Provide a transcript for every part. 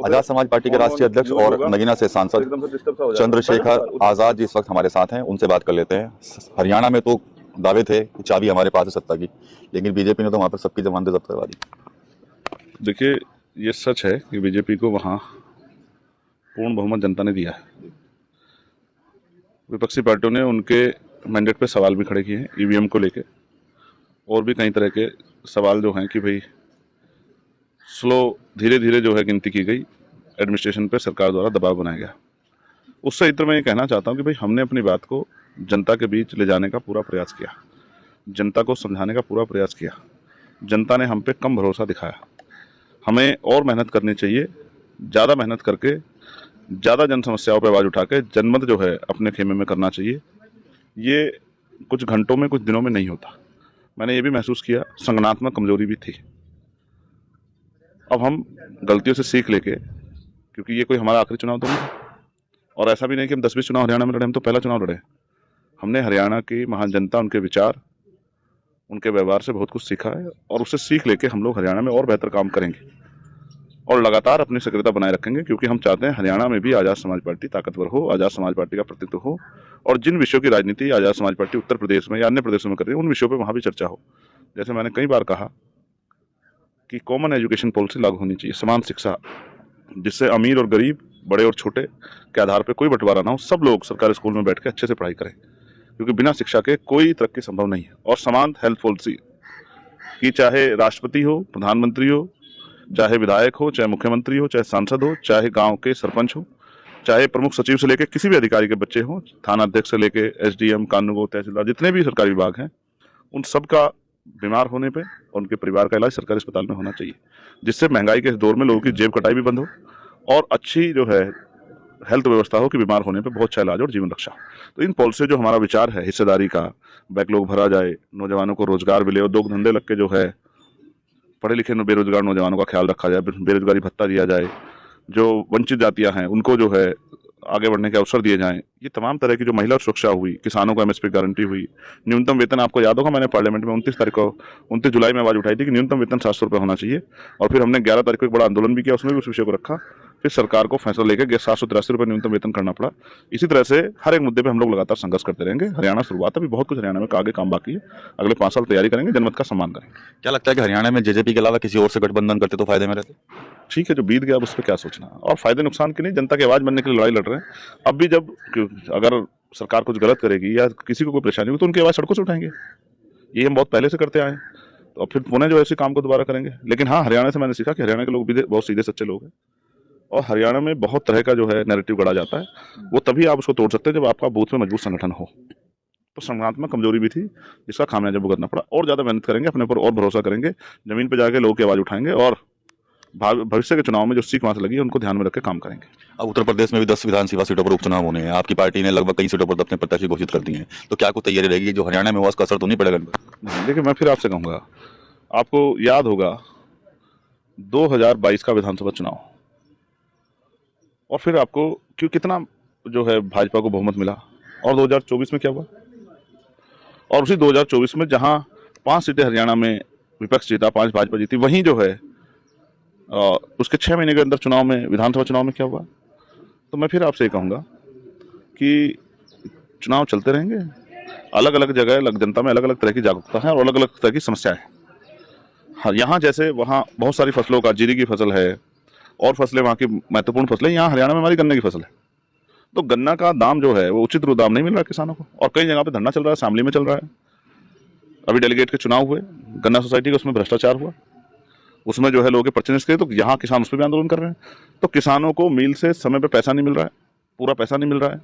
Azad Samaj party के राष्ट्रीय अध्यक्ष और नगीना से सांसद चंद्रशेखर आजाद जी इस वक्त हमारे साथ हैं, उनसे बात कर लेते हैं। हरियाणा में तो दावे थे कि चाबी हमारे पास है सत्ता की, लेकिन बीजेपी ने तो वहां पर सबकी जमानतें जब्त करवा दी। देखिए, ये सच है कि बीजेपी को वहाँ पूर्ण बहुमत जनता ने दिया है। विपक्षी पार्टियों ने उनके मैंडेट पे सवाल भी खड़े किए हैं, ईवीएम को लेके, और भी कई तरह के सवाल जो हैं कि भाई धीरे धीरे जो है गिनती की गई, एडमिनिस्ट्रेशन पे सरकार द्वारा दबाव बनाया गया। उससे इतर मैं ये कहना चाहता हूँ कि भाई हमने अपनी बात को जनता के बीच ले जाने का पूरा प्रयास किया, जनता को समझाने का पूरा प्रयास किया। जनता ने हम पे कम भरोसा दिखाया। हमें और मेहनत करनी चाहिए, ज़्यादा मेहनत करके ज़्यादा जन समस्याओं पर आवाज़ उठा के जनमत जो है अपने खेमे में करना चाहिए। ये कुछ घंटों में, कुछ दिनों में नहीं होता। मैंने ये भी महसूस किया, संगठनात्मक कमजोरी भी थी। अब हम गलतियों से सीख लेके, क्योंकि ये कोई हमारा आखिरी चुनाव तो नहीं है, और ऐसा भी नहीं कि हम 10-20 चुनाव हरियाणा में लड़े, हम तो पहला चुनाव लड़े। हमने हरियाणा की महान जनता, उनके विचार, उनके व्यवहार से बहुत कुछ सीखा है, और उससे सीख लेके हम लोग हरियाणा में और बेहतर काम करेंगे और लगातार अपनी सक्रियता बनाए रखेंगे, क्योंकि हम चाहते हैं हरियाणा में भी आज़ाद समाज पार्टी ताकतवर हो, आज़ाद समाज पार्टी का प्रतित्व हो, और जिन विषयों की राजनीति आज़ाद समाज पार्टी उत्तर प्रदेश में या अन्य प्रदेशों में कर रही है, उन विषयों पर वहाँ भी चर्चा हो। जैसे मैंने कई बार कहा कि कॉमन एजुकेशन पॉलिसी लागू होनी चाहिए, समान शिक्षा, जिससे अमीर और गरीब, बड़े और छोटे के आधार पर कोई बंटवारा ना हो, सब लोग सरकारी स्कूल में बैठ के अच्छे से पढ़ाई करें, क्योंकि बिना शिक्षा के कोई तरक्की संभव नहीं है। और समान हेल्थ पॉलिसी कि चाहे राष्ट्रपति हो, प्रधानमंत्री हो, चाहे विधायक हो, चाहे मुख्यमंत्री हो, चाहे सांसद हो, चाहे गांव के सरपंच हो, चाहे प्रमुख सचिव से लेकर किसी भी अधिकारी के बच्चे हों, थाना अध्यक्ष से लेकर एसडीएम, कानूनगो, तहसीलदार, जितने भी सरकारी विभाग हैं, उन सब का बीमार होने पे और उनके परिवार का इलाज सरकारी अस्पताल में होना चाहिए, जिससे महंगाई के इस दौर में लोगों की जेब कटाई भी बंद हो और अच्छी जो है हेल्थ व्यवस्था हो कि बीमार होने पे बहुत अच्छा इलाज और जीवन रक्षा। तो इन पॉलिसी जो हमारा विचार है, हिस्सेदारी का, बैकलॉग भरा जाए, नौजवानों को रोजगार मिले और दो धंधे लग के जो है पढ़े लिखे बेरोजगार नौजवानों का ख्याल रखा जाए, बेरोजगारी भत्ता दिया जाए, जो वंचित जातियां हैं उनको जो है आगे बढ़ने के अवसर दिए जाएं। ये तमाम तरह की जो महिला सुरक्षा हुई, किसानों को एमएसपी गारंटी हुई, न्यूनतम वेतन, आपको याद होगा मैंने पार्लियामेंट में 29 जुलाई में आवाज उठाई थी कि न्यूनतम वेतन 700 रुपये होना चाहिए, और फिर हमने 11 तारीख को एक बड़ा आंदोलन भी किया, उसमें भी उस विषय को रखा, फिर सरकार को फैसला लेकर 783 रुपये न्यूनतम वेतन करना पड़ा। इसी तरह से हर एक मुद्दे पर हम लोग लगातार संघर्ष करते रहेंगे। हरियाणा शुरुआत, अभी बहुत कुछ हरियाणा में आगे काम बाकी है, अगले 5 साल तैयारी करेंगे, जनमत का सम्मान करेंगे। क्या लगता है कि हरियाणा में जेजेपी के अलावा किसी और से गठबंधन करते तो फायदे में रहते? ठीक है, जो बीत गया उस पर क्या सोचना, और फायदे नुकसान के लिए जनता की आवाज बनने के लिए लड़ाई लड़ रहे हैं। अब भी जब अगर सरकार कुछ गलत करेगी या किसी को कोई परेशानी होगी तो उनकी आवाज सड़कों से उठाएंगे, ये हम बहुत पहले से करते आए हैं, तो अब फिर पुनः जो ऐसे काम को दोबारा करेंगे। लेकिन हाँ, हरियाणा से मैंने सीखा कि हरियाणा के लोग भी बहुत सीधे सच्चे लोग हैं, और हरियाणा में बहुत तरह का जो है नैरेटिव गढ़ा जाता है, वो तभी आप उसको तोड़ सकते हैं जब आपका बूथ में मजबूत संगठन हो। तो संगठनात्मक कमजोरी भी थी, जिसका खामियाजा भुगतना पड़ा, और ज़्यादा मेहनत करेंगे, अपने ऊपर और भरोसा करेंगे, जमीन पर जाके लोगों की आवाज़ उठाएंगे, और भविष्य के चुनाव में जो सीख वहां से लगी है उनको ध्यान में रख के काम करेंगे। अब उत्तर प्रदेश में भी 10 विधानसभा सीटों पर उपचुनाव होने हैं, आपकी पार्टी ने लगभग कई सीटों पर अपने प्रत्याशी घोषित कर दिए हैं, तो क्या कुछ तैयारी रहेगी? जो हरियाणा में हुआ उसका असर तो नहीं पड़ेगा? देखिए, मैं फिर आपसे कहूँगा, आपको याद होगा 2022 का विधानसभा चुनाव, और फिर आपको कितना जो है भाजपा को बहुमत मिला, और 2024 में क्या हुआ, और उसी 2024 में जहां 5 सीटें हरियाणा में विपक्ष जीता, 5 भाजपा जीती, वहीं जो है उसके 6 महीने के अंदर चुनाव में, विधानसभा चुनाव में क्या हुआ। तो मैं फिर आपसे ये कहूँगा कि चुनाव चलते रहेंगे, अलग अलग जगह जनता में अलग अलग तरह की जागरूकता है और अलग अलग तरह की समस्याएं हैं। हाँ, यहाँ जैसे वहाँ बहुत सारी फसलों का, जीरी की फसल है और फसलें वहाँ की महत्वपूर्ण फसलें, यहाँ हरियाणा में हमारी गन्ने की फसल है, तो गन्ना का दाम जो है वो उचित दाम नहीं मिल रहा किसानों को, और कई जगह पे धरना चल रहा है, शामली में चल रहा है। अभी डेलीगेट के चुनाव हुए गन्ना सोसाइटी का, उसमें भ्रष्टाचार हुआ, उसमें जो है लोगों के पर्चे निकले, तो यहाँ किसान उस पर भी आंदोलन कर रहे हैं। तो किसानों को मिल से समय पे पैसा नहीं मिल रहा है, पूरा पैसा नहीं मिल रहा है,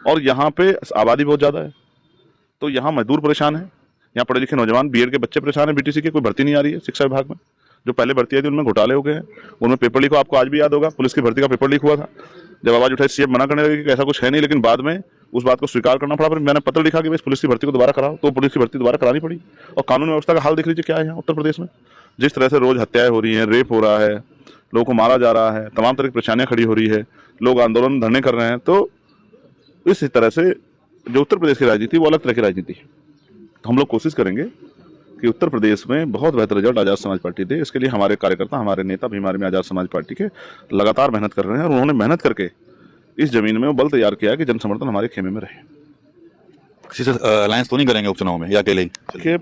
और यहाँ पे आबादी बहुत ज़्यादा है, तो यहाँ मजदूर परेशान है, यहाँ पढ़े लिखे नौजवान, बीएड के बच्चे परेशान है, बीटीसी की कोई भर्ती नहीं आ रही है शिक्षा विभाग में, जो पहले भर्ती आई थी उनमें घोटाले हो गए हैं, उनमें पेपर लीक हो, आपको आज भी याद होगा पुलिस की भर्ती का पेपर लीक हुआ था, जब आवाज उठाई सीएम मना करने लगे कि ऐसा कुछ है नहीं, लेकिन बाद में उस बात को स्वीकार करना पड़ा। फिर मैंने पत्र लिखा कि पुलिस की भर्ती को दोबारा कराओ, तो पुलिस की भर्ती दोबारा करानी पड़ी। और कानून व्यवस्था का हाल देख लीजिए क्या है यहाँ उत्तर प्रदेश में, जिस तरह से रोज हत्याएं हो रही हैं, रेप हो रहा है, लोगों को मारा जा रहा है, तमाम तरह की परेशानियां खड़ी हो रही है, लोग आंदोलन धरने कर रहे हैं। तो इस तरह से जो उत्तर प्रदेश की राजनीति वो अलग तरह की राजनीति है। तो हम लोग कोशिश करेंगे कि उत्तर प्रदेश में बहुत बेहतर रिजल्ट आज़ाद समाज पार्टी दे। इसके लिए हमारे कार्यकर्ता, हमारे नेता भीम आर्मी आज़ाद समाज पार्टी के लगातार मेहनत कर रहे हैं और उन्होंने मेहनत करके इस जमीन में वो बल तैयार किया है कि जन समर्थन हमारे खेमे में रहे। किसी से अलायंस तो नहीं करेंगे उपचुनाव में या अकेले ही? देखिए,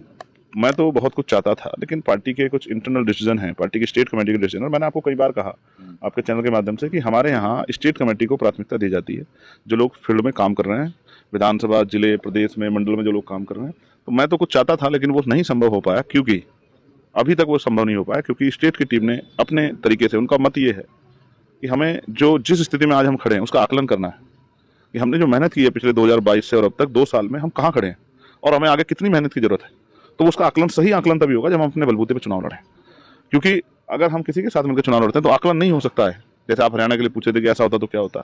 मैं तो बहुत कुछ चाहता था, लेकिन पार्टी के कुछ इंटरनल डिसीजन हैं, पार्टी की स्टेट कमेटी के डिसीजन। और मैंने आपको कई बार कहा आपके चैनल के माध्यम से कि हमारे यहाँ स्टेट कमेटी को प्राथमिकता दी जाती है। जो लोग फील्ड में काम कर रहे हैं, विधानसभा, जिले, प्रदेश में, मंडल में जो लोग काम कर रहे हैं, तो मैं तो कुछ चाहता था, लेकिन वो नहीं संभव हो पाया। क्योंकि अभी तक वो संभव नहीं हो पाया, क्योंकि स्टेट की टीम ने अपने तरीके से, उनका मत ये है कि हमें जो जिस स्थिति में आज हम खड़े हैं उसका आकलन करना है कि हमने जो मेहनत की है पिछले 2022 से और अब तक 2 साल में हम कहाँ खड़े हैं और हमें आगे कितनी मेहनत की जरूरत है। तो उसका आकलन, सही आकलन तभी होगा जब हम अपने बलबूते पर चुनाव लड़ें। क्योंकि अगर हम किसी के साथ मिलकर चुनाव लड़ते हैं तो आकलन नहीं हो सकता है। जैसे आप हरियाणा के लिए पूछे थे कि ऐसा होता तो क्या होता,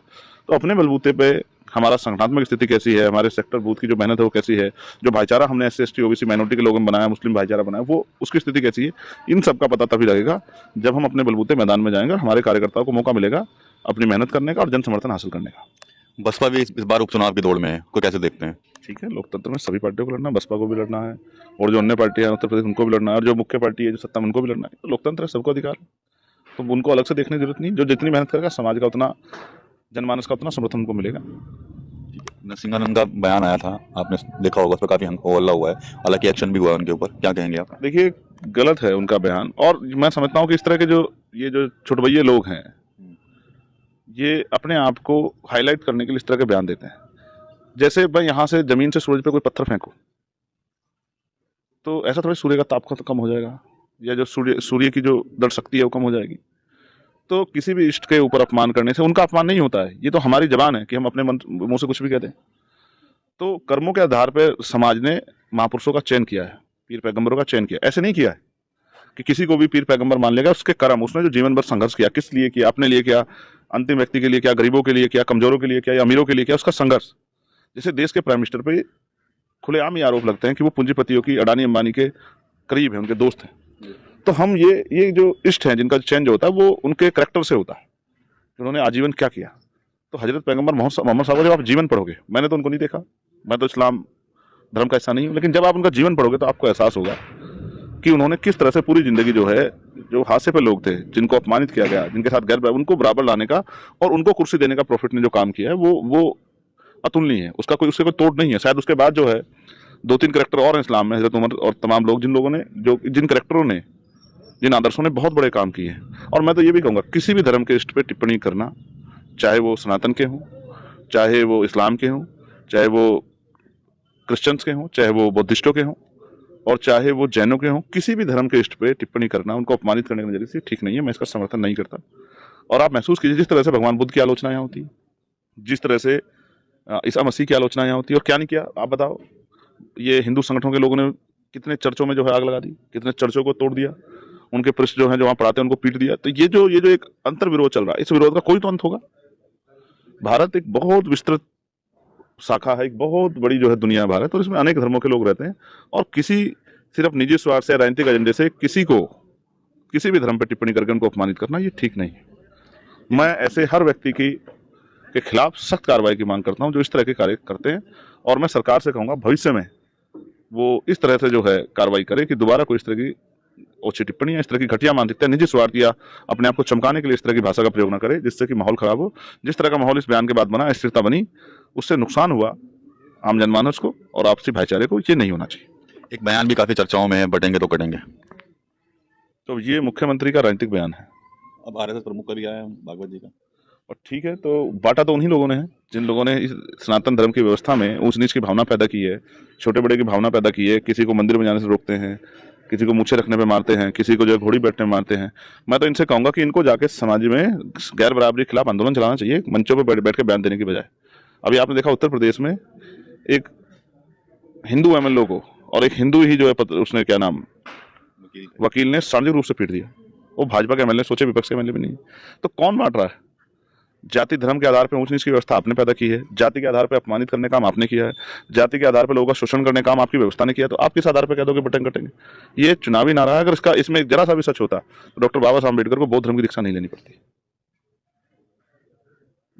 तो अपने बलबूते पे हमारा संगठनात्मक स्थिति कैसी है, हमारे सेक्टर बूथ की जो मेहनत है वो कैसी है, जो भाईचारा हमने SC ST OBC माइनॉरिटी के लोगों में बनाया, मुस्लिम भाईचारा बनाया, वो उसकी स्थिति कैसी है, इन सब का पता तभी लगेगा जब हम अपने बलबूते मैदान में जाएंगे और हमारे कार्यकर्ताओं को मौका मिलेगा अपनी मेहनत करने का और जन समर्थन हासिल करने का। बसपा भी इस बार उपचुनाव की दौड़ में है, को कैसे देखते हैं? ठीक है, लोकतंत्र में सभी पार्टियों को लड़ना है, बसपा को भी लड़ना है और जो अन्य पार्टियां हैं उत्तर प्रदेश उनको भी लड़ना है, और जो मुख्य पार्टी है जो सत्ता में उनको भी लड़ना है। तो लोकतंत्र है, सबको अधिकार है, तो उनको अलग से देखने की जरूरत नहीं। जो जितनी मेहनत करेगा समाज का उतना, जनमानस का उतना समर्थन उनको मिलेगा। नरसिंहानंद का बयान आया था, आपने देखा होगा, उस पर काफी हल्ला हुआ है, हालांकि एक्शन भी हुआ है उनके ऊपर, क्या कहेंगे आप? देखिए, गलत है उनका बयान, और मैं समझता हूँ कि इस तरह के जो छुटभइये लोग हैं, ये अपने आप को हाईलाइट करने के लिए इस तरह के बयान देते हैं। जैसे मैं यहाँ से जमीन से सूरज पे कोई पत्थर फेंकूं तो ऐसा थोड़ी सूर्य का ताप कम हो जाएगा, या जो सूर्य की जो दर शक्ति है वो कम हो जाएगी। तो किसी भी इष्ट के ऊपर अपमान करने से उनका अपमान नहीं होता है। ये तो हमारी जबान है कि हम अपने मुंह से कुछ भी कह दें। तो कर्मों के आधार पर समाज ने महापुरुषों का चयन किया है, पीर पैगंबरों का चयन किया। ऐसे नहीं किया है कि किसी को भी पीर पैगंबर मान लेगा। उसके कर्म, उसने जो जीवन भर संघर्ष किया, किस लिए किया, अपने लिए किया, अंतिम व्यक्ति के लिए किया, गरीबों के लिए किया, कमजोरों के लिए किया या अमीरों के लिए किया, उसका संघर्ष। जैसे देश के प्राइम मिनिस्टर पे खुलेआम ही आरोप लगते हैं कि वो पूंजीपतियों की, अडानी अंबानी के करीब है, उनके दोस्त हैं। तो हम ये जो इष्ट हैं जिनका चयन जो होता है वो उनके करैक्टर से होता है, उन्होंने आजीवन क्या किया। तो हजरत पैगंबर मोहम्मद साहब का जब आप जीवन पढ़ोगे, मैंने तो उनको नहीं देखा, मैं तो इस्लाम धर्म का हिस्सा नहीं हूँ, लेकिन जब आप उनका जीवन पढ़ोगे तो आपको एहसास होगा कि उन्होंने किस तरह से पूरी जिंदगी जो है, जो हादसे पे लोग थे, जिनको अपमानित किया गया, जिनके साथ गैर, उनको बराबर लाने का और उनको कुर्सी देने का प्रॉफिट ने जो काम किया है वो अतुलनीय है। उसका उसके कोई तोड़ नहीं है। शायद उसके बाद जो है 2-3 करैक्टर और हैं इस्लाम में, हजरत उमर और तमाम लोग, जिन लोगों ने, जिन करैक्टरों ने, जिन आदर्शों ने बहुत बड़े काम किए हैं। और मैं तो ये भी कहूँगा, किसी भी धर्म के इष्ट पे टिप्पणी करना, चाहे वो सनातन के हों, चाहे वो इस्लाम के हों, चाहे वो क्रिश्चियंस के हों, चाहे वो बुद्धिस्टों के हों, और चाहे वो जैनों के हों, किसी भी धर्म के इष्ट पे टिप्पणी करना, उनको अपमानित करने के नजरिए से ठीक नहीं है। मैं इसका समर्थन नहीं करता। और आप महसूस कीजिए, जिस तरह से भगवान बुद्ध की आलोचना यहाँ होती है, जिस तरह से ईसा मसीह की आलोचना यहाँ होती है, और क्या नहीं किया आप बताओ। ये हिंदू संगठनों के लोगों ने कितने चर्चों में जो है आग लगा दी, कितने चर्चों को तोड़ दिया, उनके पृष्ठ जो है जो वहाँ पढ़ाते हैं उनको पीट दिया। तो ये जो एक अंतर विरोध चल रहा है, इस विरोध का कोई तो अंत होगा। भारत एक बहुत विस्तृत शाखा है, एक बहुत बड़ी जो है दुनिया भारत, और इसमें अनेक धर्मों के लोग रहते हैं। और किसी सिर्फ निजी स्वार्थ से, राजनीतिक एजेंडे से किसी को, किसी भी धर्म पर टिप्पणी करके उनको अपमानित करना, ये ठीक नहीं है। मैं ऐसे हर व्यक्ति के खिलाफ सख्त कार्रवाई की मांग करता हूं जो इस तरह के कार्य करते हैं। और मैं सरकार से कहूंगा भविष्य में वो इस तरह से जो है कार्रवाई करे कि दोबारा कोई इस तरह की ओछी टिप्पणियां, इस तरह की घटिया मानसिकता, निजी स्वार्थ या अपने आप को चमकाने के लिए इस तरह की भाषा का प्रयोग न करे, जिससे कि माहौल खराब हो। जिस तरह का माहौल इस बयान के बाद बना, अस्थिरता बनी, उससे नुकसान हुआ आम जनमानस को और आपसी भाईचारे को। ये नहीं होना चाहिए। एक बयान भी काफी चर्चाओं में है, बटेंगे तो कटेंगे। तो ये मुख्यमंत्री का राजनीतिक बयान है। अब RSS प्रमुख का भी आया है, भागवत जी का। और ठीक है, तो बांटा तो उन्हीं लोगों ने है जिन लोगों ने इस सनातन धर्म की व्यवस्था में ऊंच नीच की भावना पैदा की है, छोटे बड़े की भावना पैदा की है। किसी को मंदिर में जाने से रोकते हैं, किसी को मूछे रखने पे मारते हैं, किसी को जो है घोड़ी बैठने में मारते हैं। मैं तो इनसे कहूंगा कि इनको जाके समाज में गैर बराबरी के खिलाफ आंदोलन चलाना चाहिए, मंचों पर बैठ के बयान देने की बजाय। अभी आपने देखा उत्तर प्रदेश में एक हिंदू MLO को और एक हिंदू ही जो है उसने क्या नाम वकील ने सार्वजनिक रूप से पीट दिया। वो भाजपा के MLA, सोचे विपक्ष के MLA भी नहीं। तो कौन बांट रहा है? जाति धर्म के आधार पर ऊंच नीच की व्यवस्था आपने पैदा की है, जाति के आधार पर अपमानित करने का काम आपने किया है, जाति के आधार पर लोगों का शोषण करने का काम आपकी व्यवस्था ने किया। तो आप किस आधार पर कह दो कि बटन कटेंगे? ये चुनावी नारा है। अगर इसमें जरा सा भी सच होता तो डॉक्टर बाबा साहब अम्बेडकर को बौद्ध धर्म की दीक्षा नहीं लेनी पड़ती।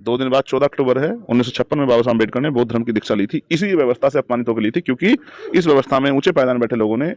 2 दिन बाद 14 अक्टूबर है, 1956 में बाबा साहब अम्बेडकर ने बौद्ध धर्म की दीक्षा ली थी। इसी व्यवस्था से अपमानित होकर ली थी, क्योंकि इस व्यवस्था में ऊंचे पायदान बैठे लोगों ने